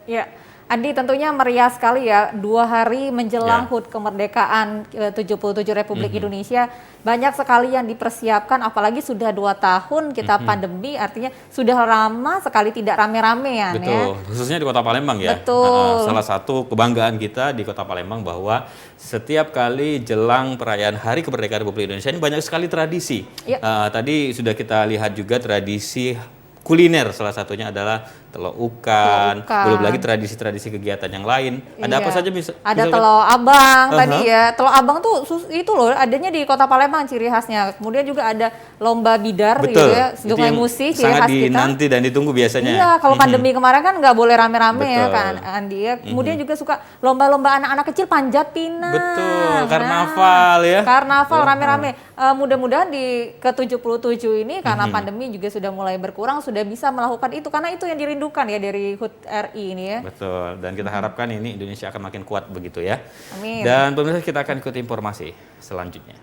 Ya, Andi, tentunya meriah sekali ya, 2 hari menjelang HUT kemerdekaan 77 Republik Indonesia, banyak sekali yang dipersiapkan, apalagi sudah 2 tahun kita pandemi, artinya sudah lama sekali tidak rame-ramean ya. Betul, khususnya di Kota Palembang ya. Betul. Salah satu kebanggaan kita di Kota Palembang bahwa setiap kali jelang perayaan Hari Kemerdekaan Republik Indonesia ini banyak sekali tradisi. Ya. Tadi sudah kita lihat juga tradisi kuliner, salah satunya adalah telur ukan, belum lagi tradisi-tradisi kegiatan yang lain. Ada apa saja Ada telur abang tadi ya. Telur abang tuh itu loh, adanya di Kota Palembang ciri khasnya. Kemudian juga ada lomba bidar gitu ya, Sungai Musi ciri khas kita. Dinanti dan ditunggu biasanya. Iya, kalau pandemi kemarin kan nggak boleh rame-rame ya kan Andi ya. Kemudian juga suka lomba-lomba anak-anak kecil panjat pinang. Betul, karnaval ya. Karnaval rame-rame. Mudah-mudahan di ke-77 ini karena pandemi juga sudah mulai berkurang, sudah bisa melakukan itu karena itu yang dirindukan ya dari HUT RI ini ya. Betul, dan kita harapkan ini Indonesia akan makin kuat begitu ya. Amin. Dan pemirsa, kita akan ikuti informasi selanjutnya.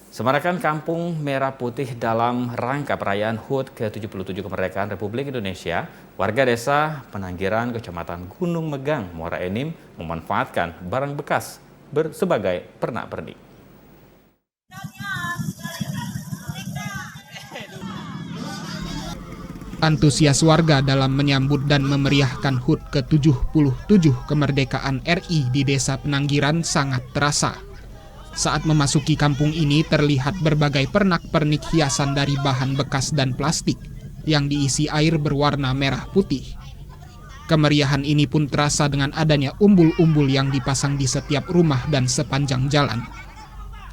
Semarakan Kampung Merah Putih dalam rangka perayaan HUT ke-77 Kemerdekaan Republik Indonesia, warga desa Penanggiran, Kecamatan Gunung Megang, Muara Enim memanfaatkan barang bekas sebagai pernak-pernik. Antusias warga dalam menyambut dan memeriahkan HUT ke-77 Kemerdekaan RI di Desa Penanggiran sangat terasa. Saat memasuki kampung ini terlihat berbagai pernak-pernik hiasan dari bahan bekas dan plastik yang diisi air berwarna merah putih. Kemeriahan ini pun terasa dengan adanya umbul-umbul yang dipasang di setiap rumah dan sepanjang jalan.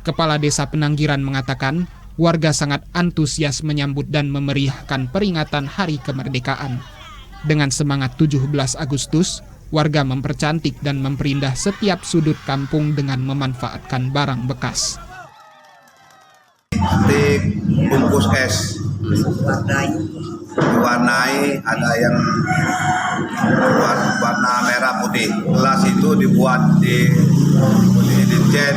Kepala Desa Penanggiran mengatakan, warga sangat antusias menyambut dan memeriahkan peringatan Hari Kemerdekaan. Dengan semangat 17 Agustus, warga mempercantik dan memperindah setiap sudut kampung dengan memanfaatkan barang bekas. Seperti bungkus es, diwarnai, ada yang warna merah putih. Gelas itu dibuat di cat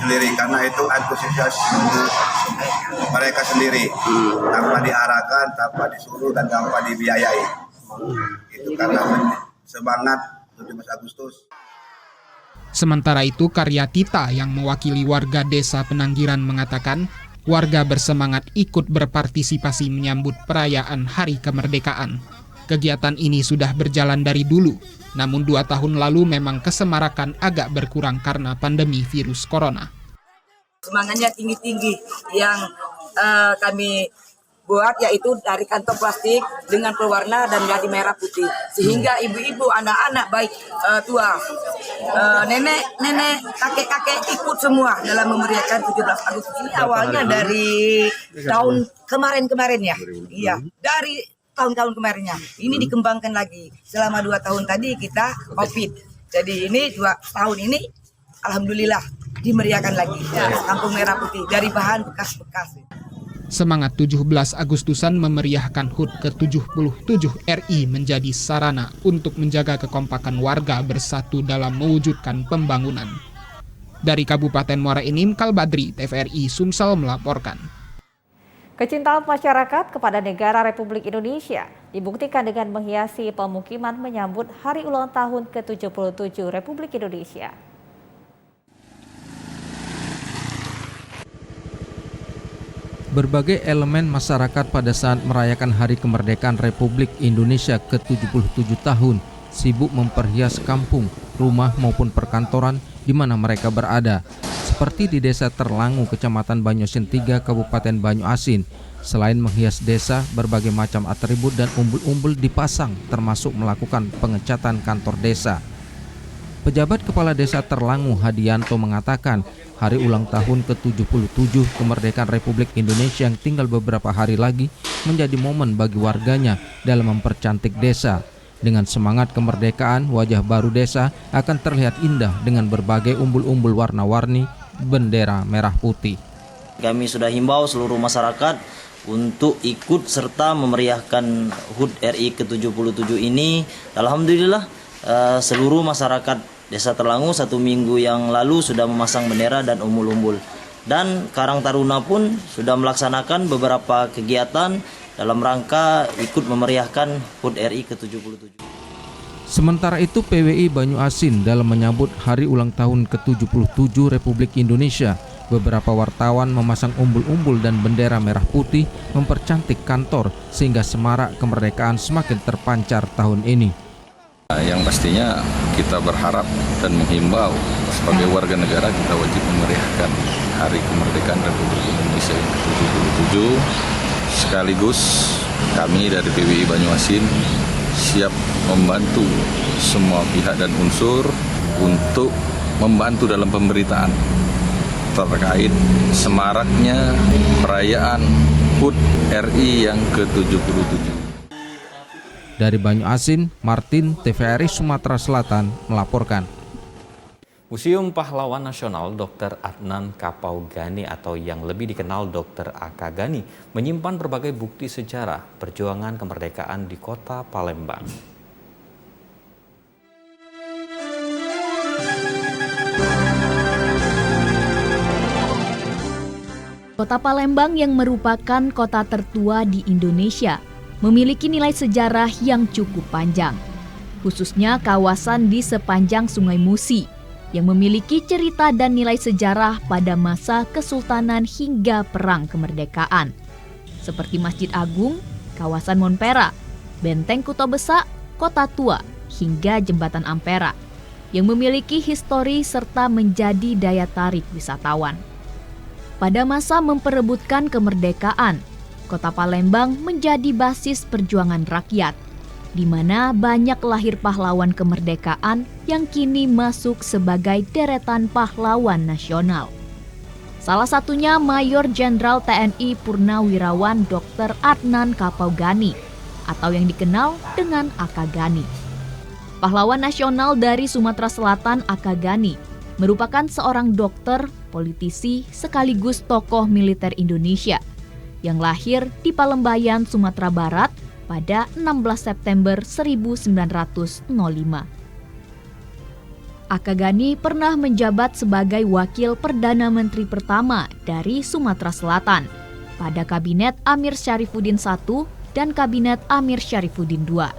sendiri karena itu antusias mereka sendiri, tanpa diarahkan, tanpa disuruh dan tanpa dibiayai. Itu karena semangat 17 Agustus. Sementara itu, Karya Tita yang mewakili warga Desa Penanggiran mengatakan, warga bersemangat ikut berpartisipasi menyambut perayaan Hari Kemerdekaan. Kegiatan ini sudah berjalan dari dulu, namun 2 tahun lalu memang kesemarakan agak berkurang karena pandemi virus corona. Semangatnya tinggi-tinggi yang kami buat yaitu dari kantong plastik dengan pewarna dan jadi merah putih, sehingga ibu-ibu, anak-anak baik tua, nenek, kakek-kakek ikut semua dalam memeriahkan 17 Agustus ini. Awalnya dari tahun kemarin ya, iya, dari tahun-tahun kemarinnya. Ini dikembangkan lagi selama 2 tahun tadi kita COVID, jadi ini 2 tahun ini alhamdulillah dimeriahkan lagi Kampung Merah Putih dari bahan bekas-bekas. Semangat 17 Agustusan memeriahkan HUT ke-77 RI menjadi sarana untuk menjaga kekompakan warga bersatu dalam mewujudkan pembangunan. Dari Kabupaten Muara Enim, Kalbadri, TVRI Sumsel melaporkan. Kecintaan masyarakat kepada negara Republik Indonesia dibuktikan dengan menghiasi pemukiman menyambut hari ulang tahun ke-77 Republik Indonesia. Berbagai elemen masyarakat pada saat merayakan Hari Kemerdekaan Republik Indonesia ke-77 tahun sibuk memperhias kampung, rumah maupun perkantoran di mana mereka berada. Seperti di Desa Terlangu, Kecamatan Banyosin 3, Kabupaten Banyu-Asin. Selain menghias desa, berbagai macam atribut dan umbul-umbul dipasang, termasuk melakukan pengecatan kantor desa. Pejabat Kepala Desa Terlangu, Hadianto, mengatakan hari ulang tahun ke-77 kemerdekaan Republik Indonesia yang tinggal beberapa hari lagi menjadi momen bagi warganya dalam mempercantik desa. Dengan semangat kemerdekaan, wajah baru desa akan terlihat indah dengan berbagai umbul-umbul warna-warni bendera merah putih. Kami sudah himbau seluruh masyarakat untuk ikut serta memeriahkan HUT RI ke-77 ini. Alhamdulillah seluruh masyarakat Desa Terlangu 1 minggu yang lalu sudah memasang bendera dan umbul-umbul. Dan Karang Taruna pun sudah melaksanakan beberapa kegiatan dalam rangka ikut memeriahkan HUT RI ke-77. Sementara itu PWI Banyuasin dalam menyambut hari ulang tahun ke-77 Republik Indonesia, beberapa wartawan memasang umbul-umbul dan bendera merah putih mempercantik kantor sehingga semarak kemerdekaan semakin terpancar tahun ini. Yang pastinya kita berharap dan menghimbau sebagai warga negara kita wajib memeriahkan Hari Kemerdekaan Republik Indonesia yang ke-77. Sekaligus kami dari PWI Banyuasin siap membantu semua pihak dan unsur untuk membantu dalam pemberitaan terkait semaraknya perayaan HUT RI yang ke-77. Dari Banyuasin, Martin, TVRI Sumatera Selatan melaporkan. Museum Pahlawan Nasional Dr. Adnan Kapaugani atau yang lebih dikenal Dr. Akagani menyimpan berbagai bukti sejarah perjuangan kemerdekaan di kota Palembang. Kota Palembang yang merupakan kota tertua di Indonesia memiliki nilai sejarah yang cukup panjang, khususnya kawasan di sepanjang Sungai Musi yang memiliki cerita dan nilai sejarah pada masa Kesultanan hingga Perang Kemerdekaan, seperti Masjid Agung, kawasan Monpera, Benteng Kuto Besak, Kota Tua, hingga Jembatan Ampera, yang memiliki histori serta menjadi daya tarik wisatawan. Pada masa memperebutkan kemerdekaan, Kota Palembang menjadi basis perjuangan rakyat, di mana banyak lahir pahlawan kemerdekaan yang kini masuk sebagai deretan pahlawan nasional. Salah satunya Mayor Jenderal TNI Purnawirawan Dr. Adnan Kapaugani atau yang dikenal dengan Akagani. Pahlawan nasional dari Sumatera Selatan, Akagani merupakan seorang dokter, politisi, sekaligus tokoh militer Indonesia yang lahir di Palembayan, Sumatera Barat pada 16 September 1905. Akagani pernah menjabat sebagai Wakil Perdana Menteri pertama dari Sumatera Selatan pada Kabinet Amir Syarifuddin I dan Kabinet Amir Syarifuddin II.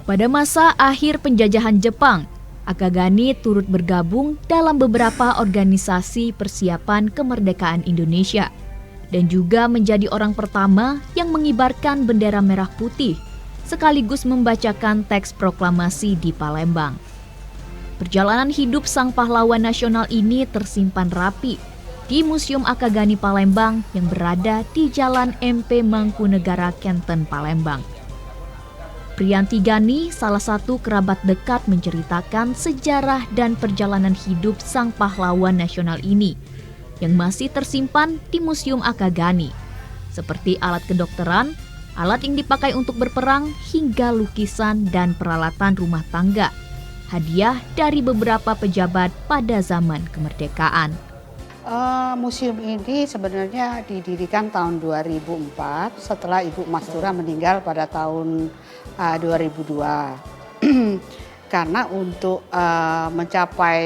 Pada masa akhir penjajahan Jepang, Akagani turut bergabung dalam beberapa organisasi persiapan kemerdekaan Indonesia dan juga menjadi orang pertama yang mengibarkan bendera merah putih sekaligus membacakan teks proklamasi di Palembang. Perjalanan hidup sang pahlawan nasional ini tersimpan rapi di Museum Akagani Palembang yang berada di Jalan MP Mangkunegara, Kenten, Palembang. Priyanti Gani, salah satu kerabat dekat, menceritakan sejarah dan perjalanan hidup sang pahlawan nasional ini yang masih tersimpan di Museum Akagani, seperti alat kedokteran, alat yang dipakai untuk berperang, hingga lukisan dan peralatan rumah tangga, hadiah dari beberapa pejabat pada zaman kemerdekaan. Museum ini sebenarnya didirikan tahun 2004 setelah Ibu Mastura meninggal pada tahun 2002. Karena untuk mencapai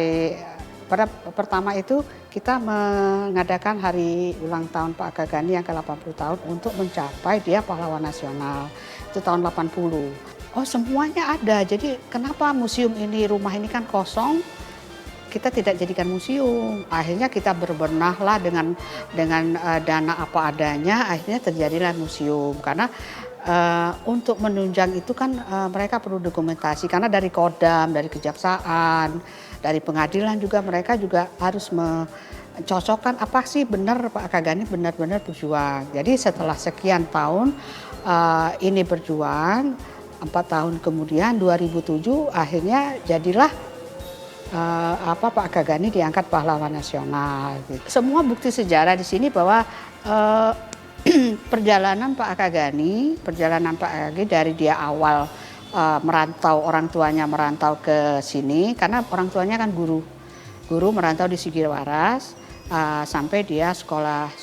pada pertama itu kita mengadakan hari ulang tahun Pak Akagani yang ke-80 tahun untuk mencapai dia pahlawan nasional. Itu tahun 80. Oh, semuanya ada. Jadi kenapa museum ini, rumah ini kan kosong, kita tidak jadikan museum. Akhirnya kita berbenahlah dengan dana apa adanya, akhirnya terjadilah museum. Karena untuk menunjang itu kan mereka perlu dokumentasi, karena dari Kodam, dari Kejaksaan, dari pengadilan juga mereka juga harus mencocokkan apa sih benar Pak Akagani benar-benar berjuang. Jadi setelah sekian tahun ini berjuang, 4 tahun kemudian 2007 akhirnya jadilah Pak Akagani diangkat pahlawan nasional. Gitu. Semua bukti sejarah di sini bahwa perjalanan Pak Akagani dari dia awal merantau, orang tuanya merantau ke sini karena orang tuanya kan guru merantau di Sigiwaras sampai dia sekolah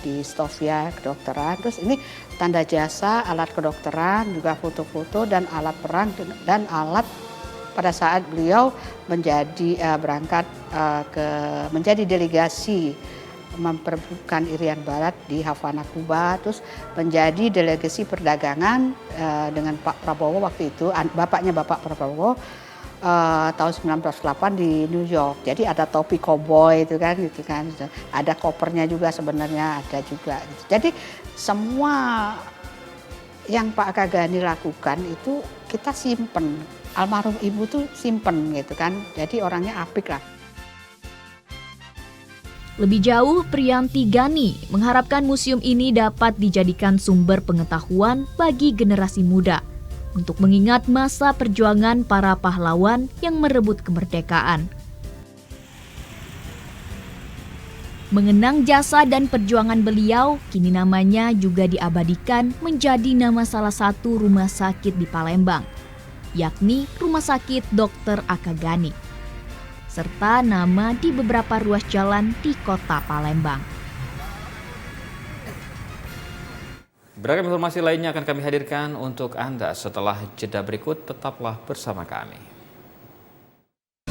di Stovia kedokteran. Terus ini tanda jasa, alat kedokteran, juga foto-foto dan alat perang dan alat pada saat beliau berangkat menjadi delegasi memperebutkan Irian Barat di Havana, Kuba, terus menjadi delegasi perdagangan dengan Pak Prabowo waktu itu, bapaknya Bapak Prabowo, tahun 1908 di New York. Jadi ada topi koboi gitu kan. Ada kopernya juga sebenarnya ada juga. Gitu. Jadi semua yang Pak Akagani lakukan itu kita simpen. Almarhum ibu tuh simpen gitu kan. Jadi orangnya apik lah. Lebih jauh, Priyanti Gani mengharapkan museum ini dapat dijadikan sumber pengetahuan bagi generasi muda untuk mengingat masa perjuangan para pahlawan yang merebut kemerdekaan. Mengenang jasa dan perjuangan beliau, kini namanya juga diabadikan menjadi nama salah satu rumah sakit di Palembang, yakni Rumah Sakit Dr. Akagani, serta nama di beberapa ruas jalan di kota Palembang. Beragam informasi lainnya akan kami hadirkan untuk Anda setelah jeda berikut. Tetaplah bersama kami.